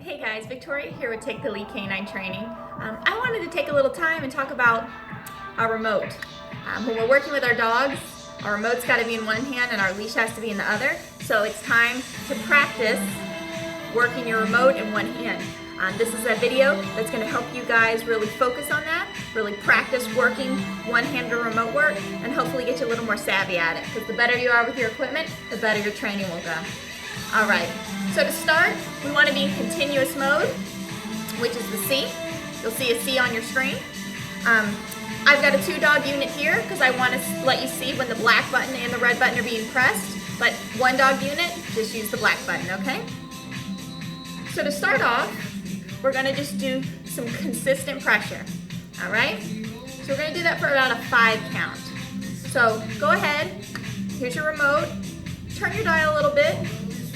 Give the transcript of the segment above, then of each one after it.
Hey guys, Victoria here with Take the Lead Canine Training. I wanted to take a little time and talk about our remote. When we're working with our dogs, our remote's got to be in one hand and our leash has to be in the other. So it's time to practice working your remote in one hand. This is a video that's going to help you guys really focus on that, really practice working one-handed remote work, and hopefully get you a little more savvy at it. Because the better you are with your equipment, the better your training will go. All right, so to start, we want to be in continuous mode, which is the C. You'll see a C on your screen. I've got a 2-dog unit here because I want to let you see when the black button and the red button are being pressed, but 1-dog unit, just use the black button, okay? So to start off, we're going to just do some consistent pressure, all right? So we're going to do that for about a 5 count. So go ahead, here's your remote, turn your dial a little bit,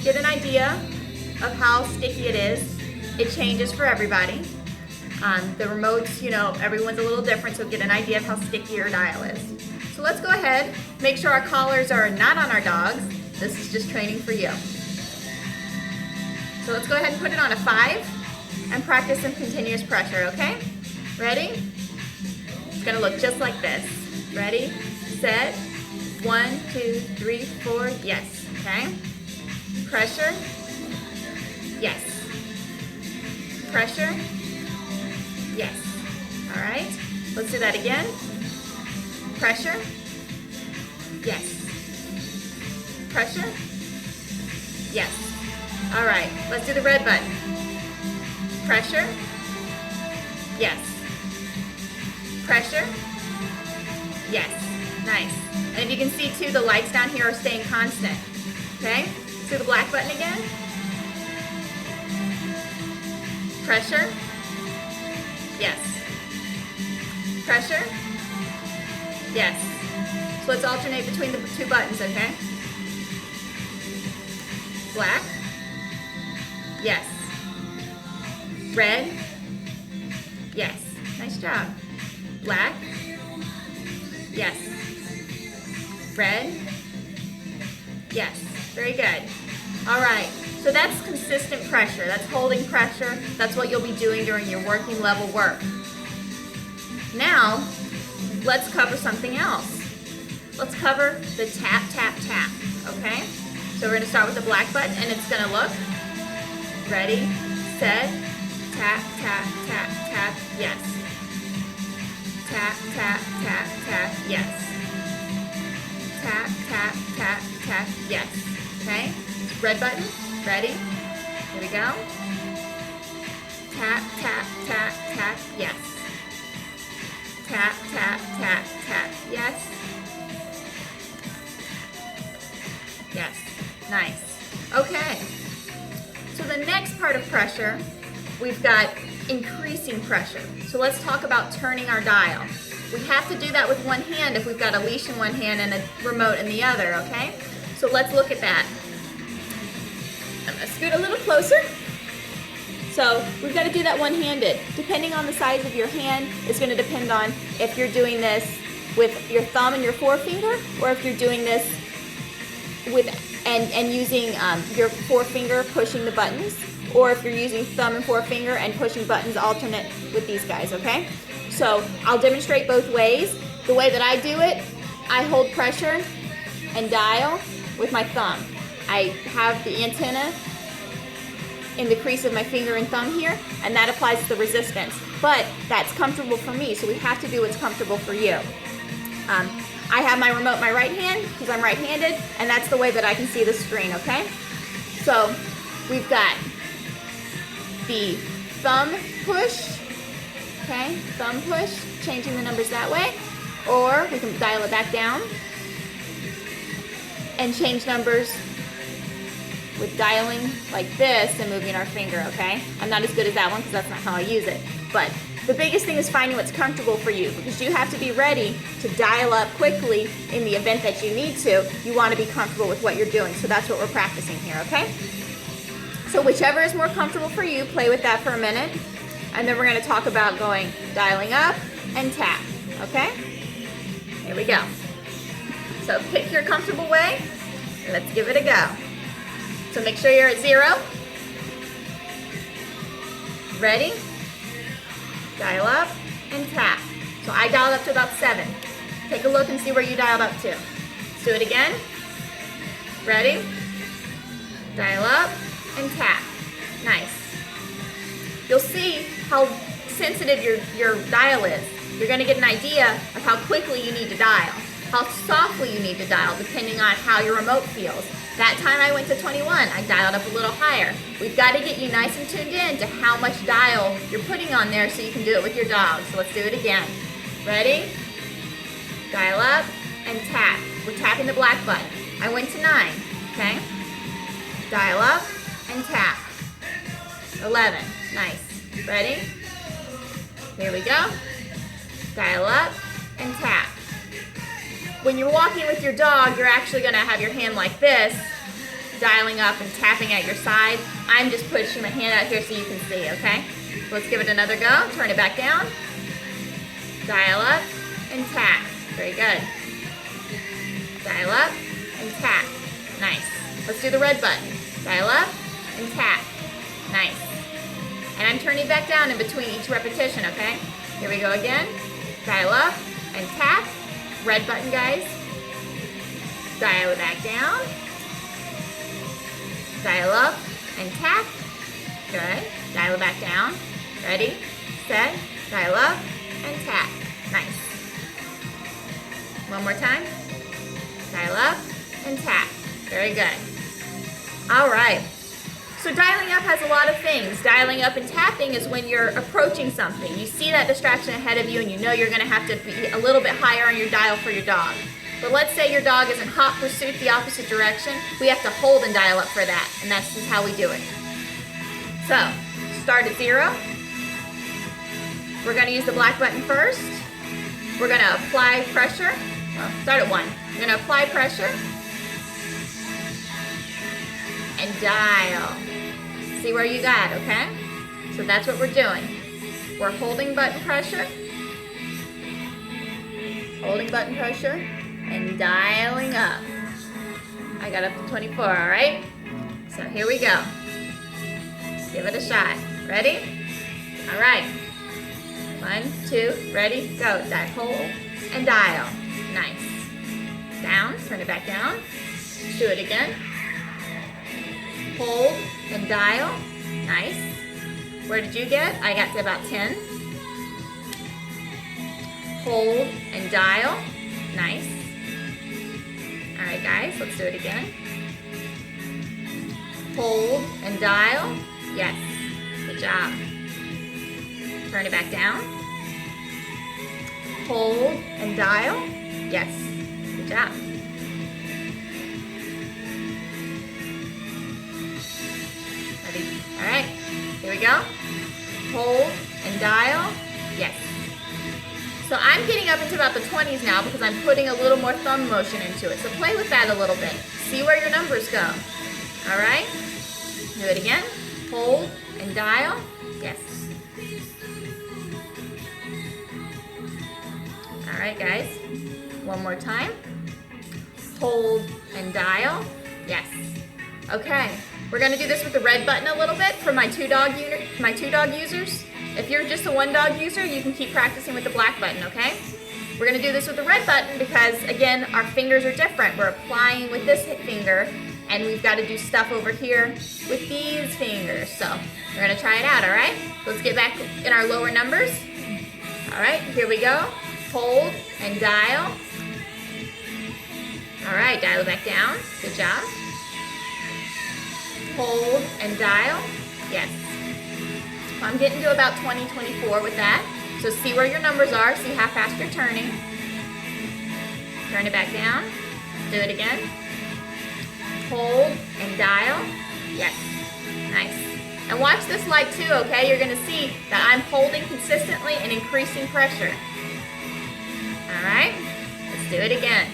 get an idea of how sticky it is. It changes for everybody. The remotes, everyone's a little different, so get an idea of how sticky your dial is. So let's go ahead, make sure our collars are not on our dogs. This is just training for you. So let's go ahead and put it on a 5 and practice some continuous pressure, okay? Ready? It's gonna look just like this. Ready, set, 1, 2, 3, 4, yes, okay? Pressure, yes. Pressure, yes. All right, let's do that again. Pressure, yes. Pressure, yes. All right, let's do the red button. Pressure, yes. Pressure, yes. Nice. And if you can see too, the lights down here are staying constant, okay? Do the black button again. Pressure. Yes. Pressure. Yes. So let's alternate between the 2 buttons, okay? Black. Yes. Red. Yes. Nice job. Black. Yes. Red. Yes. Very good. All right, so that's consistent pressure. That's holding pressure. That's what you'll be doing during your working level work. Now, let's cover something else. Let's cover the tap, tap, tap, okay? So we're gonna start with the black button and it's gonna look, ready, set, tap, tap, tap, tap, yes. Tap, tap, tap, tap, yes. Tap, tap, tap, tap, yes. Okay, red button, ready? Here we go. Tap, tap, tap, tap, yes. Tap, tap, tap, tap, yes. Yes, nice. Okay, so the next part of pressure, we've got increasing pressure. So let's talk about turning our dial. We have to do that with one hand if we've got a leash in one hand and a remote in the other, okay? So let's look at that. I'm gonna scoot a little closer. So we've got to do that one-handed. Depending on the size of your hand, it's gonna depend on if you're doing this with your thumb and your forefinger, or if you're doing this with and using your forefinger pushing the buttons, or if you're using thumb and forefinger and pushing buttons alternate with these guys, okay? So I'll demonstrate both ways. The way that I do it, I hold pressure and dial with my thumb. I have the antenna in the crease of my finger and thumb here, and that applies to the resistance. But that's comfortable for me, so we have to do what's comfortable for you. I have my remote in my right hand because I'm right-handed, and that's the way that I can see the screen, okay? So we've got the thumb push, okay? Thumb push, changing the numbers that way, or we can dial it back down and change numbers with dialing like this and moving our finger, okay? I'm not as good as that one because that's not how I use it. But the biggest thing is finding what's comfortable for you, because you have to be ready to dial up quickly in the event that you need to. You want to be comfortable with what you're doing, so that's what we're practicing here, okay? So whichever is more comfortable for you, play with that for a minute, and then we're going to talk about dialing up and tap, okay? Here we go. So pick your comfortable way. Let's give it a go. So make sure you're at 0. Ready? Dial up and tap. So I dialed up to about 7. Take a look and see where you dialed up to. Let's do it again. Ready? Dial up and tap. Nice. You'll see how sensitive your dial is. You're going to get an idea of how quickly you need to dial, how softly you need to dial, depending on how your remote feels. That time I went to 21, I dialed up a little higher. We've got to get you nice and tuned in to how much dial you're putting on there so you can do it with your dog. So let's do it again. Ready? Dial up and tap. We're tapping the black button. I went to 9, okay? Dial up and tap. 11, nice. Ready? Here we go. Dial up and tap. When you're walking with your dog, you're actually going to have your hand like this, dialing up and tapping at your side. I'm just pushing my hand out here so you can see, okay? So let's give it another go. Turn it back down. Dial up and tap. Very good. Dial up and tap. Nice. Let's do the red button. Dial up and tap. Nice. And I'm turning back down in between each repetition, okay? Here we go again. Dial up and tap. Red button, guys. Dial it back down. Dial up and tap. Good. Dial it back down. Ready, set, dial up and tap. Nice. One more time. Dial up and tap. Very good. All right. So dialing up has a lot of things. Dialing up and tapping is when you're approaching something. You see that distraction ahead of you and you know you're going to have to be a little bit higher on your dial for your dog. But let's say your dog is in hot pursuit the opposite direction. We have to hold and dial up for that, and that's just how we do it. So, start at 0. We're going to use the black button first. We're going to apply pressure. Well, start at 1. We're going to apply pressure and dial. See where you got, okay? So that's what we're doing. We're holding button pressure, and dialing up. I got up to 24, all right? So here we go. Let's give it a shot. Ready? All right. 1, 2, ready, go. Hold and dial. Nice. Down, turn it back down. Let's do it again. Hold and dial. Nice. Where did you get? I got to about 10. Hold and dial. Nice. All right, guys, let's do it again. Hold and dial. Yes. Good job. Turn it back down. Hold and dial. Yes. Good job. Ready? All right. Here we go. Hold and dial. Yes. So I'm getting up into about the 20s now because I'm putting a little more thumb motion into it. So play with that a little bit. See where your numbers go. All right? Do it again. Hold and dial. Yes. All right, guys. One more time. Hold and dial. Yes. Okay. We're going to do this with the red button a little bit for my two dog users. If you're just a 1 dog user, you can keep practicing with the black button, okay? We're going to do this with the red button because, again, our fingers are different. We're applying with this finger, and we've got to do stuff over here with these fingers. So we're going to try it out, all right? Let's get back in our lower numbers. All right, here we go. Hold and dial. All right, dial it back down. Good job. Hold and dial. Yes. I'm getting to about 20, 24 with that. So see where your numbers are. See how fast you're turning. Turn it back down. Do it again. Hold and dial. Yes. Nice. And watch this light too, okay? You're going to see that I'm holding consistently and increasing pressure. All right? Let's do it again.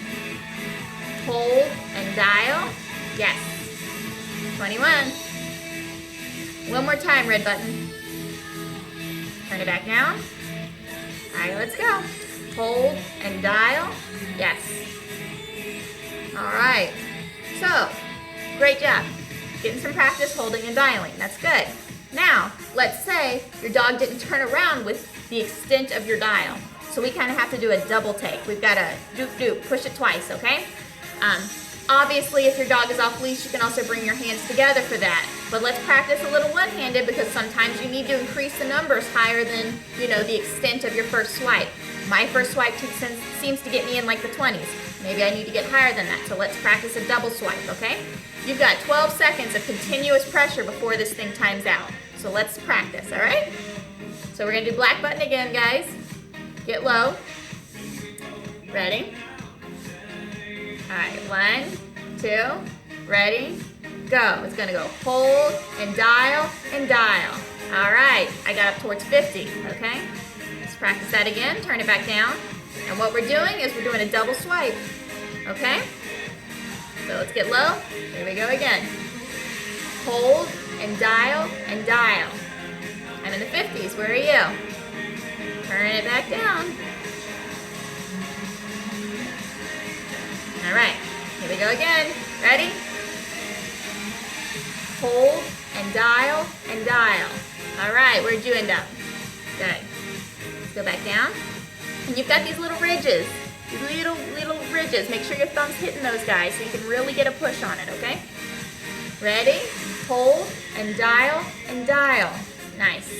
Hold and dial. Yes. 21. One more time, red button. Turn it back down. All right, let's go. Hold and dial. Yes. All right. So, great job. Getting some practice holding and dialing. That's good. Now, let's say your dog didn't turn around with the extent of your dial. So we kind of have to do a double take. We've got to doop, push it twice, okay? Obviously, if your dog is off leash, you can also bring your hands together for that. But let's practice a little one-handed because sometimes you need to increase the numbers higher than, the extent of your first swipe. My first swipe seems to get me in like the 20s. Maybe I need to get higher than that. So let's practice a double swipe, okay? You've got 12 seconds of continuous pressure before this thing times out. So let's practice, all right? So we're gonna do black button again, guys. Get low. Ready? All right, 1, 2, ready, go. It's gonna go hold and dial and dial. All right, I got up towards 50, okay? Let's practice that again, turn it back down. And what we're doing is we're doing a double swipe, okay? So let's get low, here we go again. Hold and dial and dial. I'm in the 50s, where are you? Turn it back down. All right, here we go again. Ready? Hold and dial and dial. All right, where'd you end up? Good. Let's go back down. And you've got these little ridges. These little ridges. Make sure your thumb's hitting those guys so you can really get a push on it, okay? Ready? Hold and dial and dial. Nice.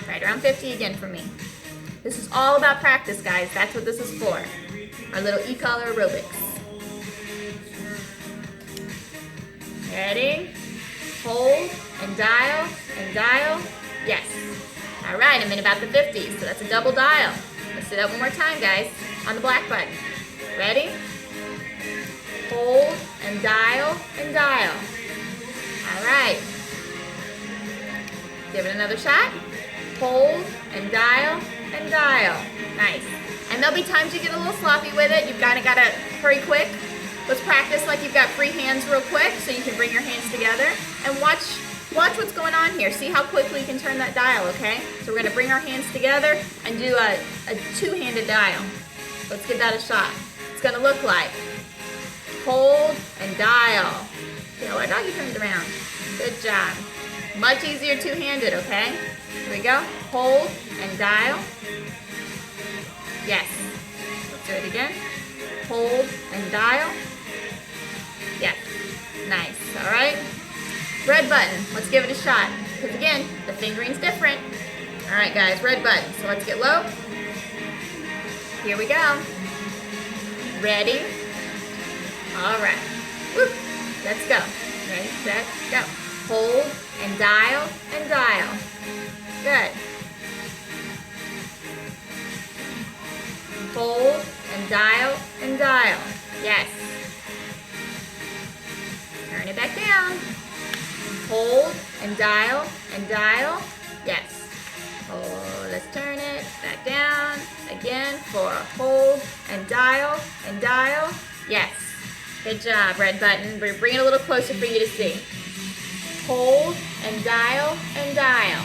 Right around 50 again for me. This is all about practice, guys. That's what this is for. Our little e-collar aerobics. Ready? Hold and dial and dial. Yes. All right, I'm in about the 50s, so that's a double dial. Let's do that one more time, guys, on the black button. Ready? Hold and dial and dial. All right. Give it another shot. Hold and dial and dial. Nice. And there'll be times you get a little sloppy with it. You've kind of got to hurry quick. Let's practice like you've got free hands real quick so you can bring your hands together and watch what's going on here. See how quickly you can turn that dial, okay? So we're gonna bring our hands together and do a two-handed dial. Let's give that a shot. It's gonna look like hold and dial. Our doggy turned around. Good job. Much easier two-handed, okay? Here we go. Hold and dial. Yes. Let's do it again. Hold and dial. Yes. Nice. All right. Red button. Let's give it a shot. Because again, the fingering's different. All right, guys. Red button. So let's get low. Here we go. Ready? All right. Woo. Let's go. Ready, set, go. Hold and dial and dial. Good. Hold and dial and dial. Yes. Turn it back down. Hold and dial and dial. Yes. Oh, let's turn it back down. Again for hold and dial and dial. Yes. Good job, red button. We're bringing it a little closer for you to see. Hold and dial and dial.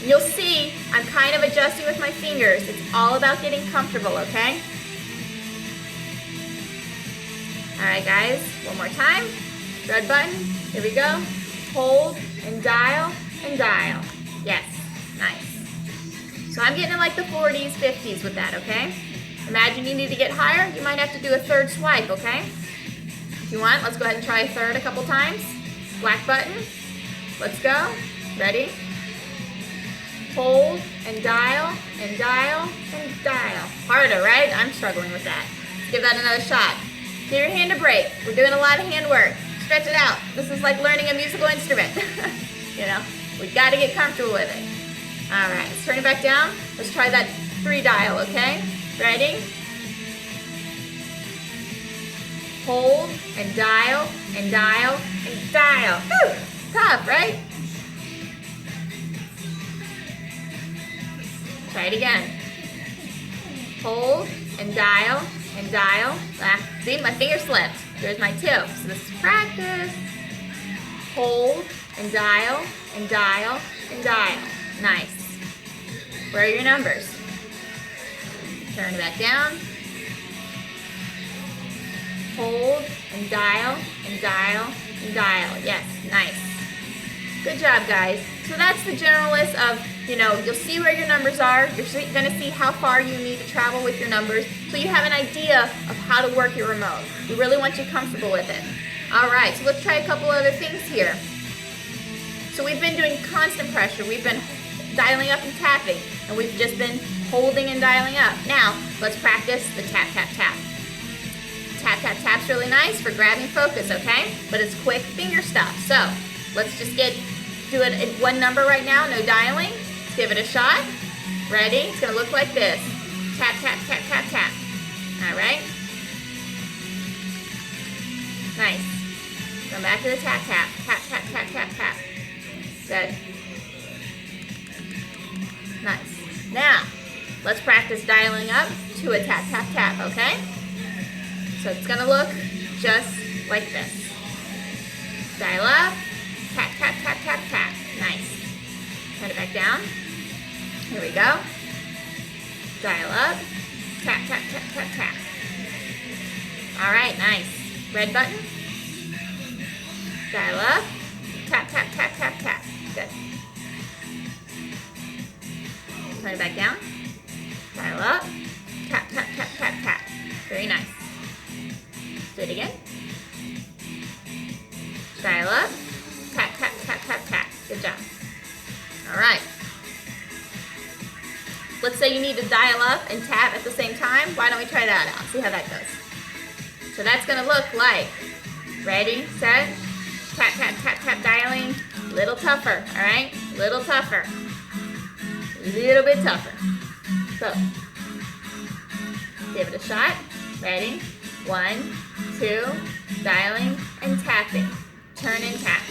You'll see I'm kind of adjusting with my fingers. It's all about getting comfortable, okay? All right, guys, one more time. Red button, here we go. Hold and dial and dial. Yes, nice. So I'm getting in like the 40s, 50s with that, okay? Imagine you need to get higher, you might have to do a third swipe, okay? If you want, let's go ahead and try a third a couple times. Black button, let's go. Ready? Hold and dial and dial and dial. Harder, right? I'm struggling with that. Let's give that another shot. Give your hand a break. We're doing a lot of hand work. Stretch it out. This is like learning a musical instrument. We got to get comfortable with it. All right, let's turn it back down. Let's try that 3 dial, okay? Ready? Hold and dial and dial and dial. Whew, tough, right? Try it again. Hold and dial and dial. See, my finger slipped. There's my tip. So this is practice. Hold and dial and dial and dial. Nice. Where are your numbers? Turn it back down. Hold and dial and dial and dial. Yes, nice. Good job, guys. So that's the general list of, you'll see where your numbers are. You're going to see how far you need to travel with your numbers so you have an idea of how to work your remote. We really want you comfortable with it. All right, so let's try a couple other things here. So we've been doing constant pressure. We've been dialing up and tapping, and we've just been holding and dialing up. Now, let's practice the tap, tap, tap. Tap, tap, tap's really nice for grabbing focus, okay? But it's quick finger stuff. So let's just do it at one number right now, no dialing. Let's give it a shot. Ready? It's gonna look like this. Tap, tap, tap, tap, tap. All right? Nice. Come back to the tap, tap. Tap, tap, tap, tap, tap. Good. Nice. Now, let's practice dialing up to a tap, tap, tap, okay? So it's gonna look just like this. Dial up, tap, tap, tap, tap, tap. Nice. Turn it back down. Here we go. Dial up, tap, tap, tap, tap, tap. All right, nice. Red button. Dial up, tap, tap, tap, tap, tap. Good. Turn it back down. Dial up, tap, tap, tap, tap, tap. Very nice. Do it again. Dial up, tap, tap, tap, tap, tap. Good job. All right. Let's say you need to dial up and tap at the same time. Why don't we try that out? See how that goes. So that's gonna look like, ready, set, tap, tap, tap, tap, dialing. Little tougher, all right? Little tougher. Little bit tougher. So, give it a shot. Ready? 1, 2, dialing and tapping. Turn and tap.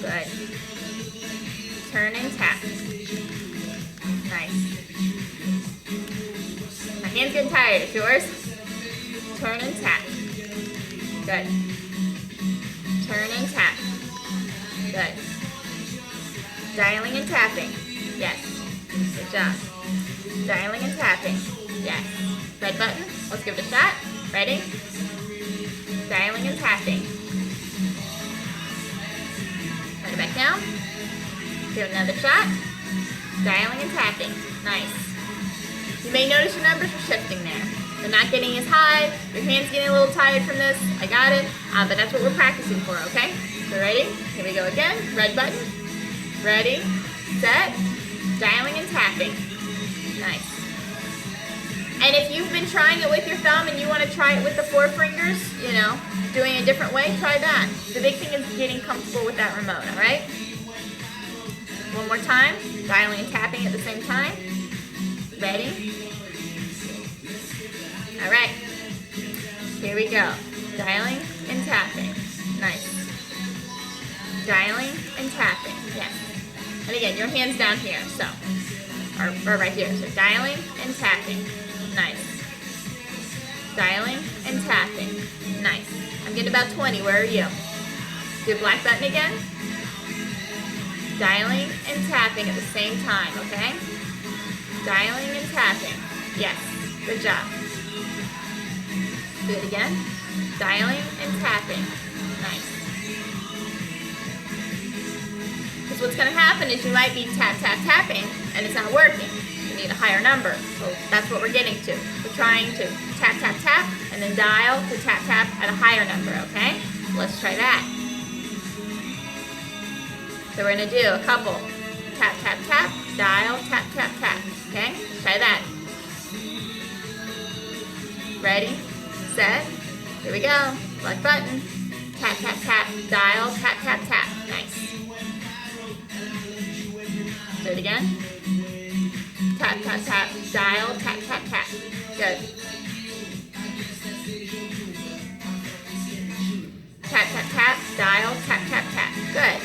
Good. Turn and tap. Nice. My hand's getting tired. It's yours. Turn and tap. Good. Turn and tap. Good. Dialing and tapping. Yes. Good job. Dialing and tapping. Yes. Red button. Let's give it a shot. Ready? Dialing and tapping. Turn it back down. Give it another shot. Dialing and tapping. Nice. You may notice your numbers are shifting there. They're not getting as high. Your hand's getting a little tired from this. I got it. But that's what we're practicing for, okay? So ready? Here we go again. Red button. Ready, set, dialing and tapping. Nice. And if you've been trying it with your thumb and you want to try it with the 4 fingers, doing a different way, try that. The big thing is getting comfortable with that remote, all right? One more time, dialing and tapping at the same time. Ready? All right. Here we go. Dialing and tapping. Nice. Dialing and tapping. Yes. And again, your hand's down here, so, or right here. So dialing and tapping. Nice. Dialing and tapping. Nice. I'm getting about 20. Where are you? Do a black button again. Dialing and tapping at the same time, okay? Dialing and tapping. Yes. Good job. Do it again. Dialing and tapping. Nice. Because what's going to happen is you might be tap, tap, tapping, and it's not working. You need a higher number. So that's what we're getting to. We're trying to tap, tap, tap, and then dial to tap, tap at a higher number, okay? Let's try that. So we're going to do a couple. Tap, tap, tap, dial, tap, tap, tap. Okay? Try that. Ready? Set. Here we go. Black button. Tap, tap, tap, dial, tap, tap, tap. Nice. Do it again. Tap, tap, tap, dial, tap, tap, tap. Good. Tap, tap, tap, dial, tap, tap, tap. Good.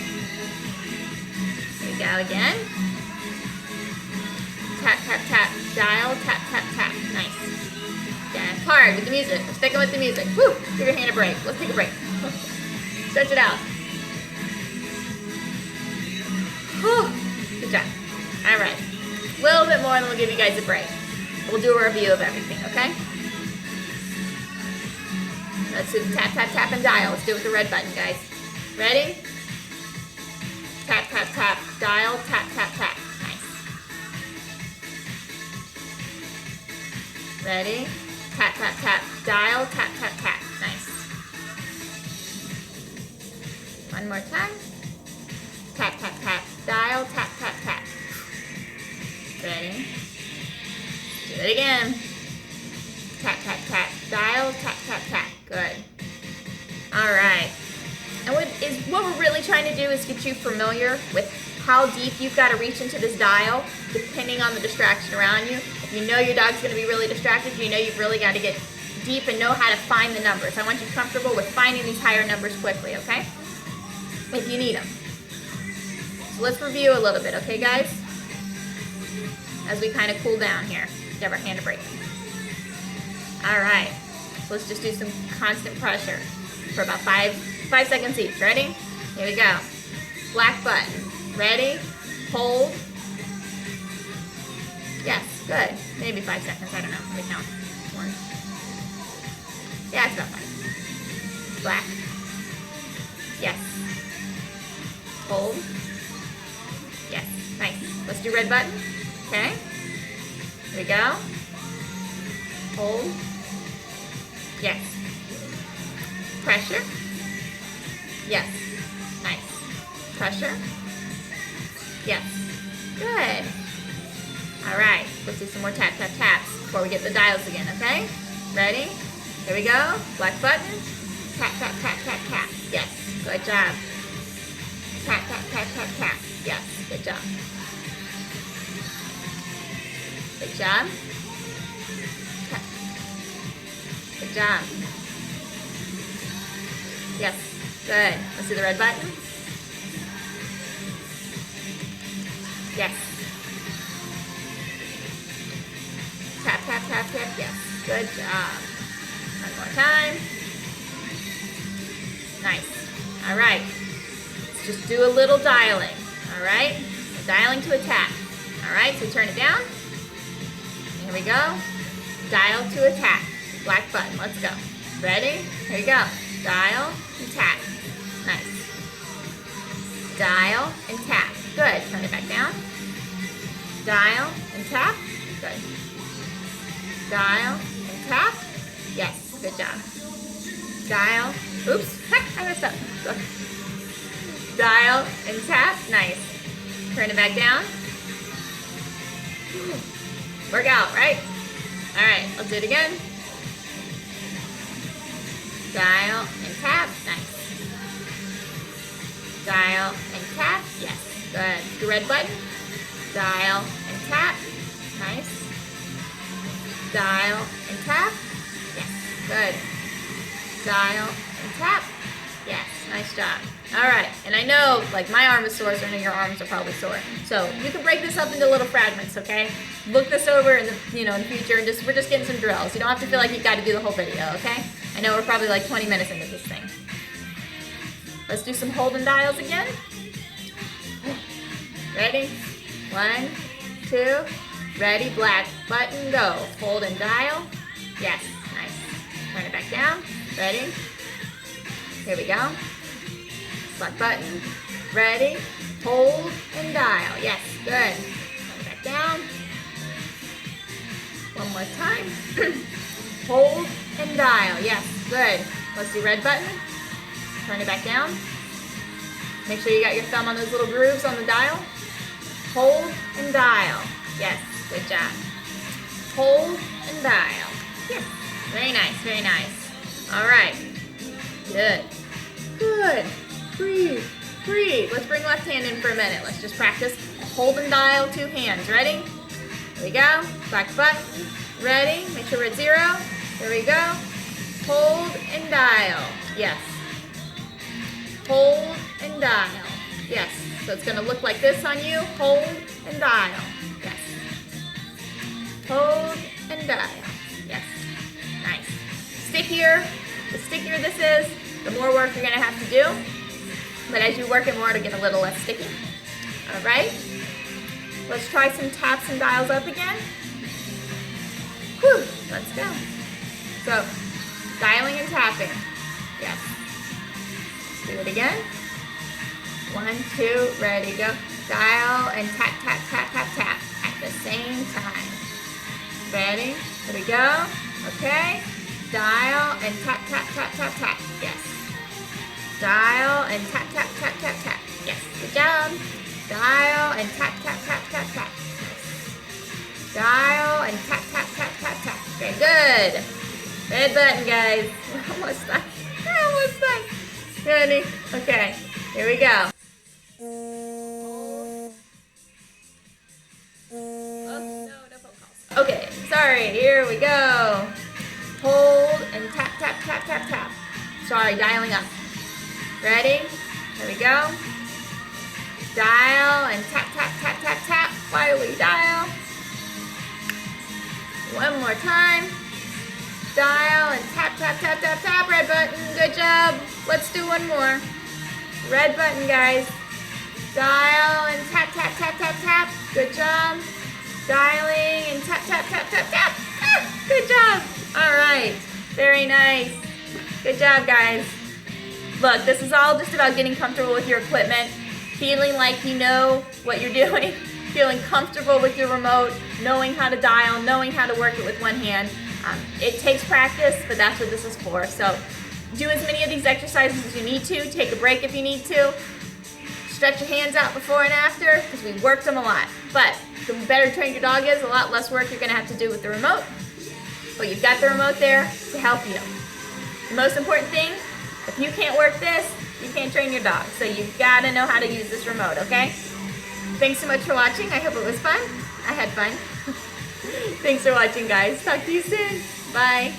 Here we go again. Tap, tap, tap, dial, tap, tap, tap. Nice. Yeah, it's hard with the music. We're sticking with the music. Woo! Give your hand a break. Let's take a break. Stretch it out. Whew. Good job. All right. A little bit more and then we'll give you guys a break. We'll do a review of everything, okay? Let's do the tap, tap, tap, and dial. Let's do it with the red button, guys. Ready? tap, tap, tap, dial, tap, tap, tap. Nice. Ready? Tap, tap, tap, dial, tap, tap, tap. Nice. One more time. Tap, tap, tap, dial, tap, tap, tap. Ready? Do it again. Tap, tap, tap, dial, tap, tap, tap. Good. All right. And what we're really trying to do is get you familiar with how deep you've got to reach into this dial, depending on the distraction around you. If you know your dog's going to be really distracted, you know you've really got to get deep and know how to find the numbers. I want you comfortable with finding these higher numbers quickly, okay? If you need them. So let's review a little bit, okay, guys? As we kind of cool down here. Give our hand a break. All right. So let's just do some constant pressure for about five seconds each. Ready? Here we go. Black button. Ready? Hold. Yes, good. Maybe 5 seconds. I don't know. Let me count. 1. Yeah, it's about 5. Black. Yes. Hold. Yes. Nice. Let's do red button. Okay. Here we go. Hold. Yes. Pressure. Yes. Nice. Pressure. Yes. Good. All right. Let's do some more tap, tap, taps before we get the dials again, okay? Ready? Here we go. Black button. Tap, tap, tap, tap, tap. Yes. Good job. Tap, tap, tap, tap, tap. Yes. Good job. Good job. Tap. Good job. Yes. Good. Let's do the red button. Yes. Tap, tap, tap, tap. Yes. Good job. One more time. Nice. All right. Let's just do a little dialing. All right. We're dialing to a tap. All right. So turn it down. Here we go. Dial to a tap. Black button. Let's go. Ready? Here we go. Dial and tap. Nice. Dial and tap. Good. Turn it back down. Dial and tap. Good. Dial and tap. Yes. Good job. Dial. Oops. I messed up. Look. Dial and tap. Nice. Turn it back down. Work out, right? All right. Let's do it again. Dial and tap. Nice. Dial and tap. Yes. Good. The red button. Dial and tap. Nice. Dial and tap. Yes. Good. Dial and tap. Yes. Nice job. All right. And I know, like, my arm is sore, so I know your arms are probably sore. So you can break this up into little fragments, okay? Look this over in the, in the future, and we're just getting some drills. You don't have to feel like you've got to do the whole video, okay? I know we're probably like 20 minutes into this thing. Let's do some hold and dials again. Ready? 1, 2, ready, black button, go. Hold and dial. Yes, nice. Turn it back down. Ready? Here we go. Black button. Ready? Hold and dial. Yes, good. Turn it back down. One more time. Hold and dial. Yes, good. Let's do red button. Turn it back down. Make sure you got your thumb on those little grooves on the dial. Hold and dial. Yes, good job. Hold and dial. Yes, very nice, very nice. All right, good. Good. Breathe, breathe. Let's bring left hand in for a minute. Let's just practice hold and dial, 2 hands. Ready? Here we go. Black button. Ready? Make sure we're at 0. Here we go. Hold and dial. Yes. Hold and dial. Yes. So it's going to look like this on you. Hold and dial. Yes. Hold and dial. Yes. Nice. Stickier. The stickier this is, the more work you're going to have to do. But as you work it more, it'll get a little less sticky. All right. Let's try some taps and dials up again. Whew. Let's go. So, dialing and tapping. Yes. Do it again. 1, 2, ready, go. Dial and tap, tap, tap, tap, tap at the same time. Ready? Here we go. Okay. Dial and tap, tap, tap, tap, tap. Yes. Dial and tap, tap, tap, tap, tap. Yes. Good job. Dial and tap, tap, tap, tap, tap. Yes. Dial and tap, tap, tap, tap, tap. Okay, good. Red button, guys. We're almost done. We're almost done. Ready? Okay. Here we go. Okay, sorry, here we go. Hold and tap, tap, tap, tap, tap. Sorry, dialing up. Ready? Here we go. Dial and tap, tap, tap, tap, tap while we dial. One more time. Dial and tap, tap, tap, tap, tap. Red button, good job. Let's do one more. Red button, guys. Dial and tap, tap, tap, tap, tap. Good job. Dialing and tap, tap, tap, tap, tap. Ah, good job. All right. Very nice. Good job, guys. Look, this is all just about getting comfortable with your equipment, feeling like you know what you're doing, feeling comfortable with your remote, knowing how to dial, knowing how to work it with one hand. It takes practice, but that's what this is for. So do as many of these exercises as you need to. Take a break if you need to. Stretch your hands out before and after, because we worked them a lot. But the better trained your dog is, a lot less work you're going to have to do with the remote. But you've got the remote there to help you. The most important thing, if you can't work this, you can't train your dog. So you've got to know how to use this remote, okay? Thanks so much for watching. I hope it was fun. I had fun. Thanks for watching, guys. Talk to you soon. Bye.